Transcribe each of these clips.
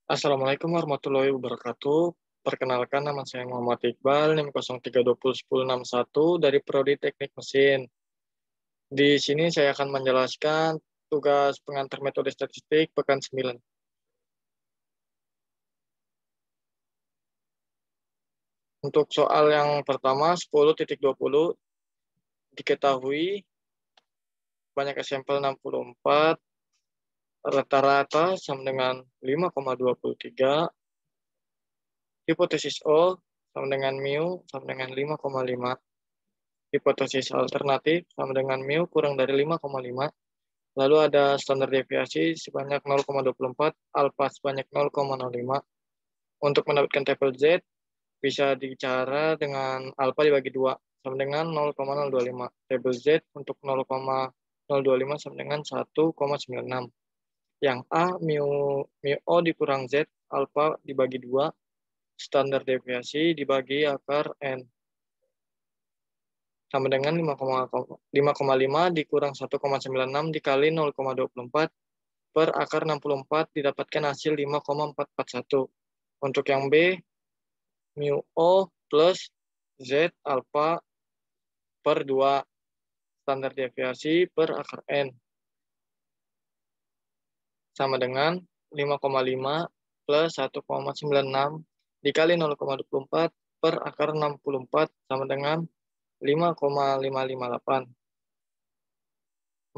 Assalamualaikum warahmatullahi wabarakatuh. Perkenalkan, nama saya Muhammad Iqbal, NIM 03201061 dari Prodi Teknik Mesin. Di sini saya akan menjelaskan tugas pengantar metode statistik pekan 9. Untuk soal yang pertama, 10.20, diketahui banyak sampel 64, rata-rata sama dengan 5,23, hipotesis O sama dengan mu sama dengan 5,5, hipotesis alternatif sama dengan mu kurang dari 5,5, lalu ada standar deviasi sebanyak 0,24, alfa sebanyak 0,05. Untuk mendapatkan tabel Z, bisa dicara dengan alfa dibagi 2, sama dengan 0,025. Tabel Z untuk 0,025 sama dengan 1,96. Yang A, mu O dikurang Z, alfa dibagi 2, standar deviasi dibagi akar N. Sama dengan 5,5 dikurang 1,96 dikali 0,24 per akar 64 didapatkan hasil 5,441. Untuk yang B, mu O plus Z alfa per 2 standar deviasi per akar N sama dengan 5,5 plus 1,96 dikali 0,24 per akar 64 sama dengan 5,558.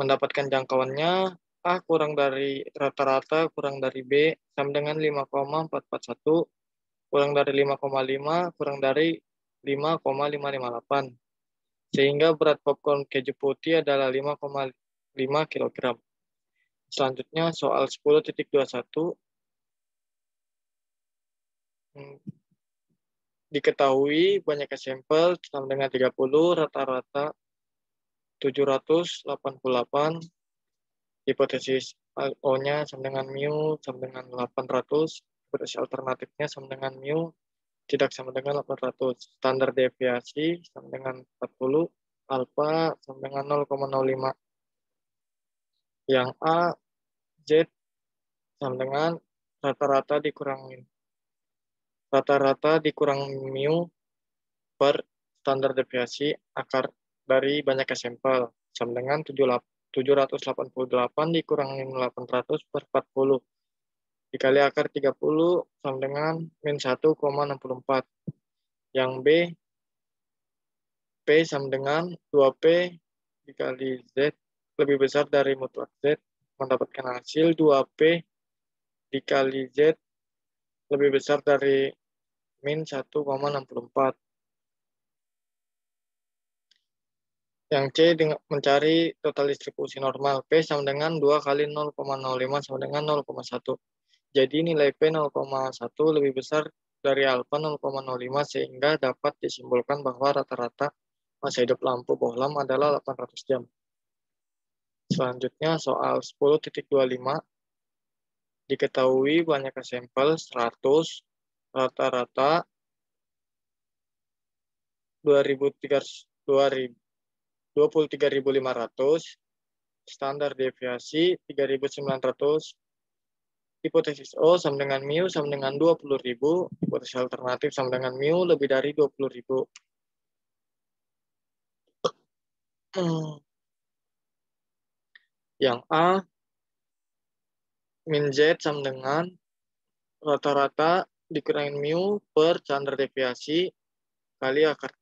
Mendapatkan jangkauannya A kurang dari rata-rata kurang dari B sama dengan 5,441 kurang dari 5,5 kurang dari 5,558. Sehingga berat popcorn keju putih adalah 5,5 kg. Selanjutnya soal 10.21. Diketahui banyak sampel sama dengan 30, rata-rata 788, hipotesis O-nya sama dengan mu sama dengan 800, hipotesis alternatifnya sama dengan mu tidak sama dengan 800, standar deviasi sama dengan 40, alfa sama dengan 0,05. Yang A, Z sama dengan rata-rata dikurang mu per standar deviasi akar dari banyak sampel sama dengan 788 dikurangi 800 per 40 dikali akar 30 sama dengan min 1,64. Yang B, P sama dengan 2P dikali Z lebih besar dari mutlak Z, mendapatkan hasil 2P dikali Z lebih besar dari min 1,64. Yang C mencari total distribusi normal. P sama dengan 2 kali 0,05 sama dengan 0,1. Jadi nilai P 0,1 lebih besar dari alfa 0,05 sehingga dapat disimpulkan bahwa rata-rata masa hidup lampu bohlam adalah 800 jam. Selanjutnya soal 10.25. Diketahui banyak sampel 100, rata-rata 23.500, standar deviasi 3.900, hipotesis O sama dengan mu sama dengan 20.000, hipotesis alternatif sama dengan mu lebih dari 20.000. Yang A, min Z sama dengan rata-rata dikurangin mu per standar deviasi kali akar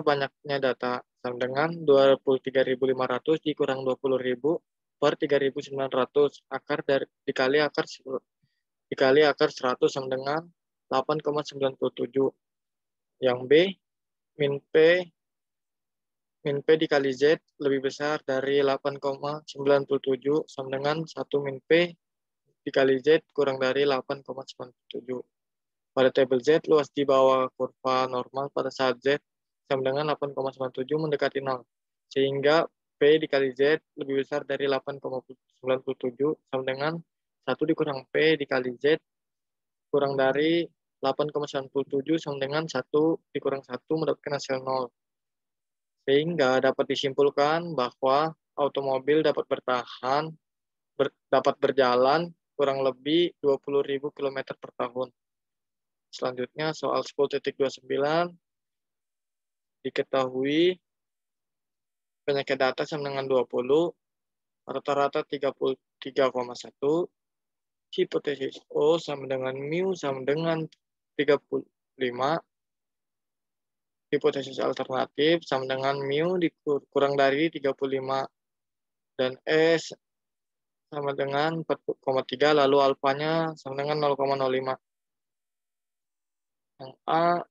banyaknya data sama dengan 23.500 dikurang 20.000 per 3.900 dikali akar 100 sama dengan 8,97. Yang B, min P dikali Z lebih besar dari 8,97 sama dengan 1 min P dikali Z kurang dari 8,97. Pada tabel Z, luas di bawah kurva normal pada saat Z sama dengan 8,97 mendekati 0. Sehingga P dikali Z lebih besar dari 8,97 sama dengan 1 dikurang P dikali Z kurang dari 8,97 sama dengan 1 dikurang 1 mendapatkan hasil 0. Sehingga dapat disimpulkan bahwa automobil dapat berjalan kurang lebih 20.000 km per tahun. Selanjutnya soal 10.29 diketahui penyakit data sama dengan 20, rata-rata 33,1, hipotesis O sama dengan mu sama dengan 35, hipotesis alternatif sama dengan mu dikurang dari 35 dan S sama dengan 4,3, lalu alfanya sama dengan 0,05. Yang A,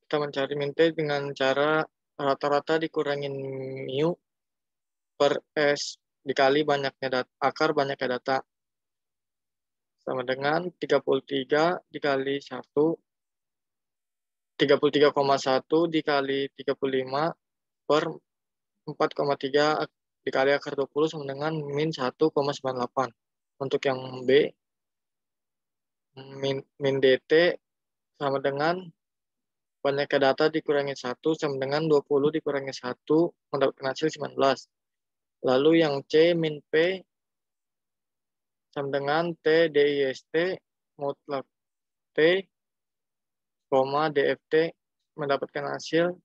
kita mencari min T dengan cara rata-rata dikurangin mu per S dikali banyaknya akar banyaknya data. Sama dengan 33 dikali 1, 33,1 dikali 35 per 4,3 dikali akar 20 sama dengan min 1,98. Untuk yang B, min DT sama dengan banyaknya data dikurangi 1 sama dengan 20 dikurangi 1 mendapatkan hasil 19. Lalu yang C, min P sama dengan T DIST mutlak T, DFT mendapatkan hasil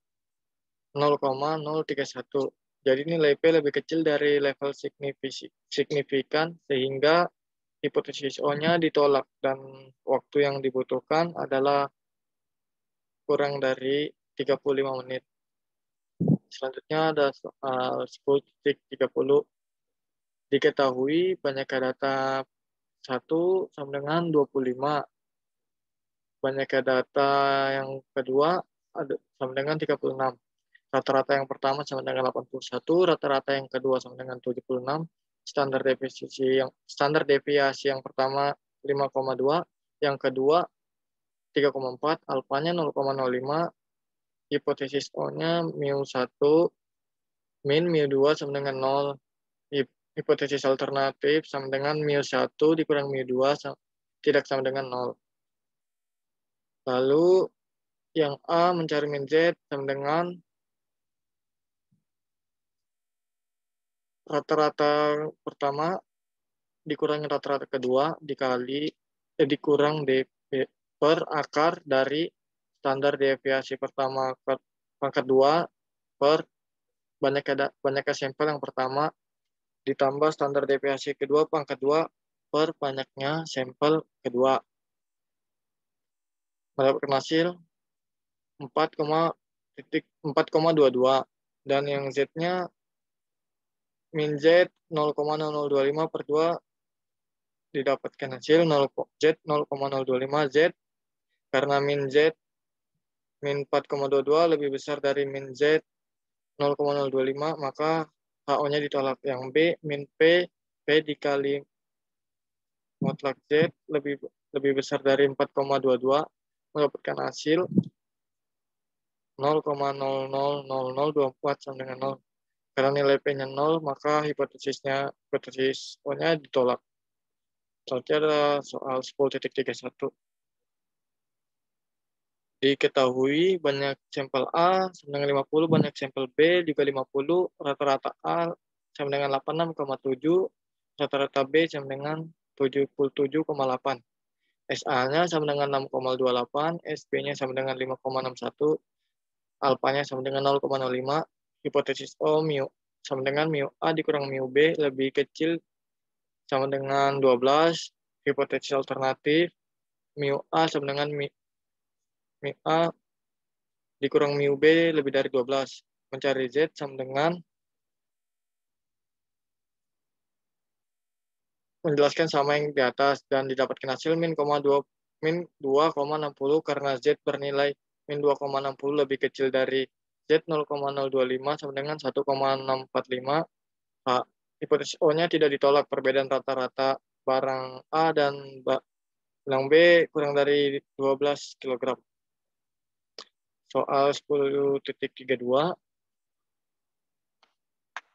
0,031. Jadi nilai P lebih kecil dari level signifikan sehingga hipotesis O-nya ditolak dan waktu yang dibutuhkan adalah kurang dari 35 menit. Selanjutnya ada soal 10.30. Diketahui banyaknya data 1 sama dengan 25. Banyaknya data yang kedua sama dengan 36. Rata-rata yang pertama sama dengan 81, rata-rata yang kedua sama dengan 76, standar deviasi yang pertama 5,2, yang kedua 3,4, alfanya 0,05, hipotesis O-nya mu1, min mu2 sama dengan 0, hipotesis alternatif sama dengan mu1 dikurang mu2 tidak sama dengan 0. Lalu yang A mencari min Z sama dengan rata-rata pertama dikurangi rata-rata kedua dikurang per akar dari standar deviasi pertama ke pangkat 2 per banyaknya sampel yang pertama ditambah standar deviasi kedua pangkat 2 per banyaknya sampel kedua. Mendapatkan hasil 4,22 dan yang Z-nya min Z 0,0025 per 2 didapatkan hasil Z 0,025 Z karena min Z min 4,22 lebih besar dari min Z 0,025 maka HO-nya ditolak. Yang B min P dikali mutlak Z lebih besar dari 4,22 mendapatkan hasil 0,000024 sama dengan 0. Karena nilai P-nya 0 maka hipotesis O-nya ditolak. Selanjutnya ada soal 10.31. Diketahui banyak sampel A sama dengan 50, banyak sampel B juga 50, rata-rata A sama dengan 86,7, rata-rata B sama dengan 77,8. SA-nya sama dengan 6,28, SB-nya sama dengan 5,61, alfanya sama dengan 0,05, hipotesis O mu sama dengan mu A dikurang mu B lebih kecil sama dengan 12, hipotesis alternatif mu A sama dengan mu A dikurang mu B lebih dari 12. Mencari Z sama dengan menjelaskan sama yang di atas dan didapatkan hasil min 2,60 karena Z bernilai min 2,60 lebih kecil dari Z 0,025 sama dengan 1,645. Hipotesis O-nya tidak ditolak. Perbedaan rata-rata barang A dan barang B kurang dari 12 kg. Soal 10.32.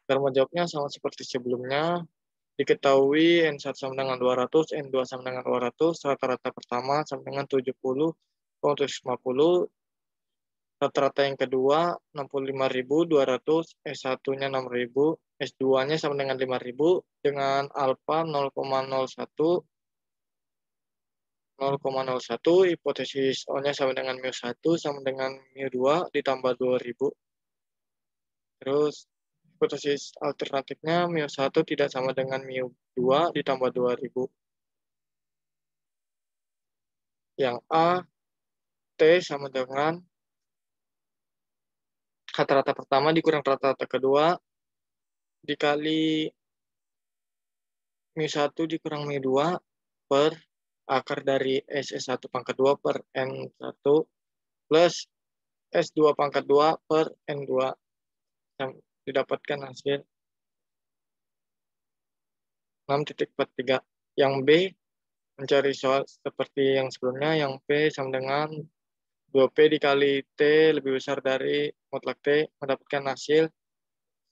Cara menjawabnya sama seperti sebelumnya. Diketahui N1 sama dengan 200, N2 sama dengan 200, rata-rata pertama sama dengan 70, 150, rata-rata yang kedua 65.200, S1-nya 6.000, S2-nya sama dengan 5.000 dengan alfa 0,01, 0,01, hipotesis O-nya sama dengan mu1 sama dengan mu2 ditambah 2000. Terus hipotesis alternatifnya mu1 tidak sama dengan mu2 ditambah 2000. Yang A, T sama dengan rata-rata pertama dikurang rata-rata kedua dikali mu1 dikurang mu2 per akar dari S1 pangkat 2 per N1 plus S2 pangkat 2 per N2. Yang didapatkan hasil 6.43. Yang B, mencari soal seperti yang sebelumnya, yang P sama dengan 2P dikali T lebih besar dari mutlak T, mendapatkan hasil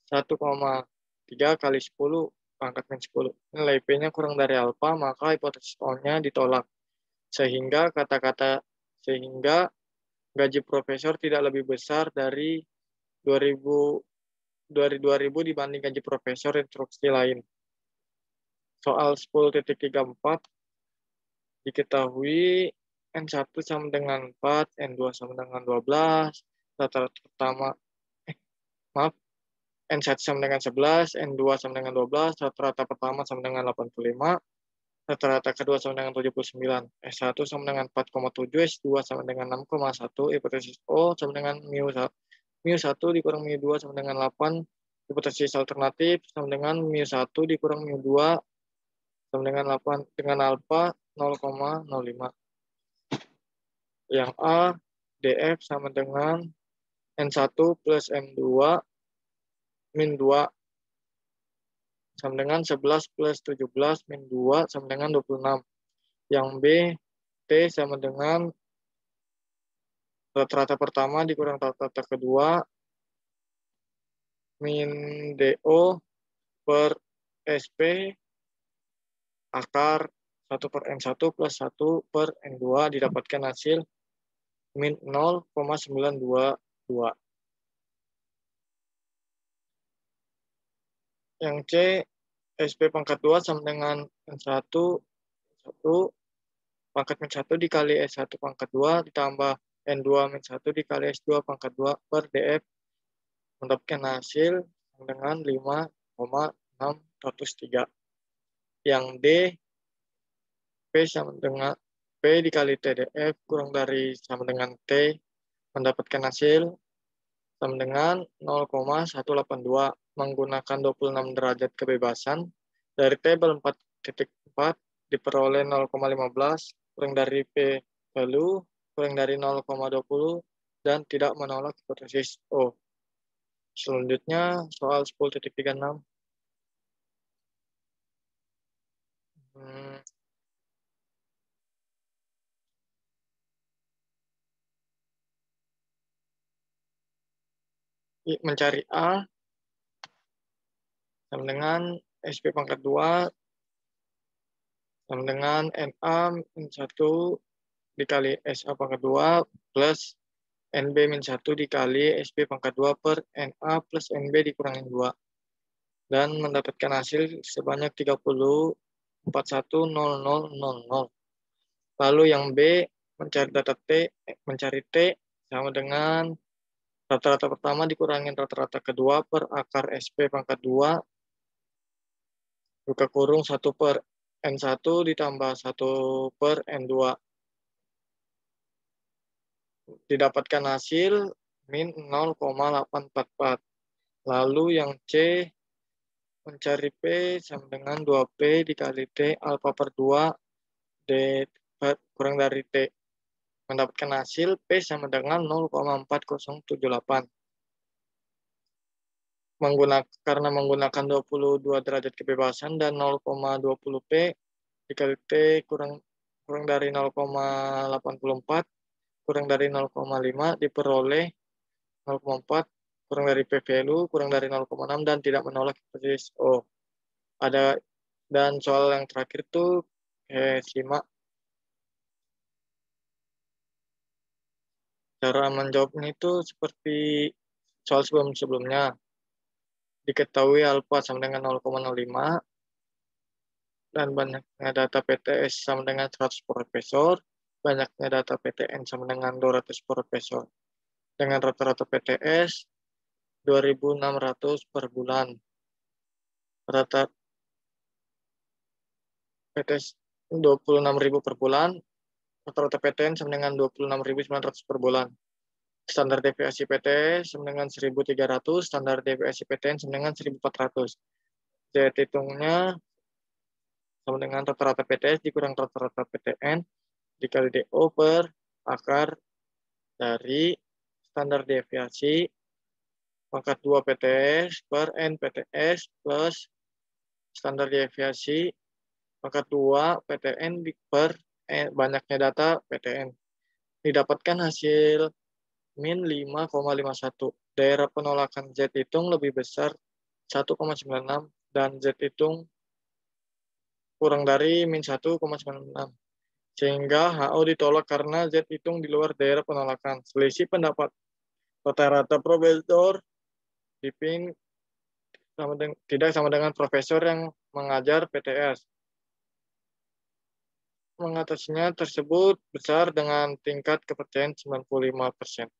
1,3 kali 10 pangkat min 10. Nilai P-nya kurang dari alfa, maka hipotesis O-nya ditolak. Sehingga gaji profesor tidak lebih besar dari 2000 dibanding gaji profesor instruksi lain. Soal 10.34 diketahui N1 sama dengan 4, N2 sama dengan 12, rata-rata pertama N1 sama dengan 11, N2 sama dengan 12, rata-rata pertama sama dengan 85, rata-rata kedua sama dengan 79, S1 sama dengan 4,7, S2 sama dengan 6,1, hipotesis O sama dengan mu1 dikurang mu2 sama dengan 8, hipotesis alternatif sama dengan mu1 dikurang mu2 sama dengan 8, dengan alfa 0,05. Yang A, DF sama dengan N1 plus M2 min 2 sama dengan 11 plus 17 min 2 sama dengan 26. Yang B, T sama dengan rata-rata pertama dikurang rata-rata kedua min DO per SP akar 1 per N1 plus 1 per N2 didapatkan hasil min 0,922. Yang C, SP pangkat 2 sama dengan N1 pangkat min 1 dikali S1 pangkat 2 ditambah N2 min 1 dikali S2 pangkat 2 per DF mendapatkan hasil dengan 5,603. Yang D, P sama dengan P dikali TDF kurang dari sama dengan T mendapatkan hasil sama dengan 0,182 menggunakan 26 derajat kebebasan dari tabel 4.4 diperoleh 0,15 kurang dari P value kurang dari 0,20 dan tidak menolak hipotesis O. Selanjutnya soal 10.36. Mencari A sama dengan SP pangkat 2 sama dengan NA min 1 dikali SA pangkat 2 plus NB min 1 dikali SP pangkat 2 per NA plus NB dikurangin 2. Dan mendapatkan hasil sebanyak 30,410000. Lalu yang B, mencari T sama dengan rata-rata pertama dikurangin rata-rata kedua per akar SP pangkat 2 buka kurung 1 per N1 ditambah 1 per N2. Didapatkan hasil min 0,844. Lalu yang C, mencari P sama dengan 2P dikali T alfa per 2 D kurang dari T. Mendapatkan hasil P sama dengan 0,4078. Karena menggunakan 22 derajat kebebasan dan 0,20P dikali T kurang dari 0,84 kurang dari 0,5 diperoleh 0,4 kurang dari P value kurang dari 0,6 dan tidak menolak hipotesis O. Dan soal yang terakhir tuh simak cara menjawabnya itu seperti soal sebelumnya. Diketahui alfa sama dengan 0,05, dan banyaknya data PTS sama dengan 100 profesor, banyaknya data PTN sama dengan 200 profesor. Dengan rata-rata PTS 2.600 per bulan. Rata PTS 26.000 per bulan, rata-rata PTN sama dengan 26.900 per bulan. Standar deviasi PTS sama dengan 1.300, standar deviasi PTN sama dengan 1.400. Jadi hitungnya sama dengan rata-rata PTS dikurang rata-rata PTN dikali DO per akar dari standar deviasi pangkat 2 PTS per N PTS plus standar deviasi pangkat 2 PTN per banyaknya data PTN. Didapatkan hasil min 5,51. Daerah penolakan Z hitung lebih besar 1,96 dan Z hitung kurang dari min 1,96. Sehingga HO ditolak karena Z hitung di luar daerah penolakan. Selisih pendapat rata-rata profesor Diping tidak sama dengan profesor yang mengajar PTS. Mengatasinya tersebut besar dengan tingkat kepercayaan 95%.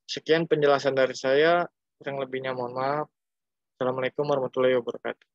Sekian penjelasan dari saya, kurang lebihnya mohon maaf. Assalamualaikum warahmatullahi wabarakatuh.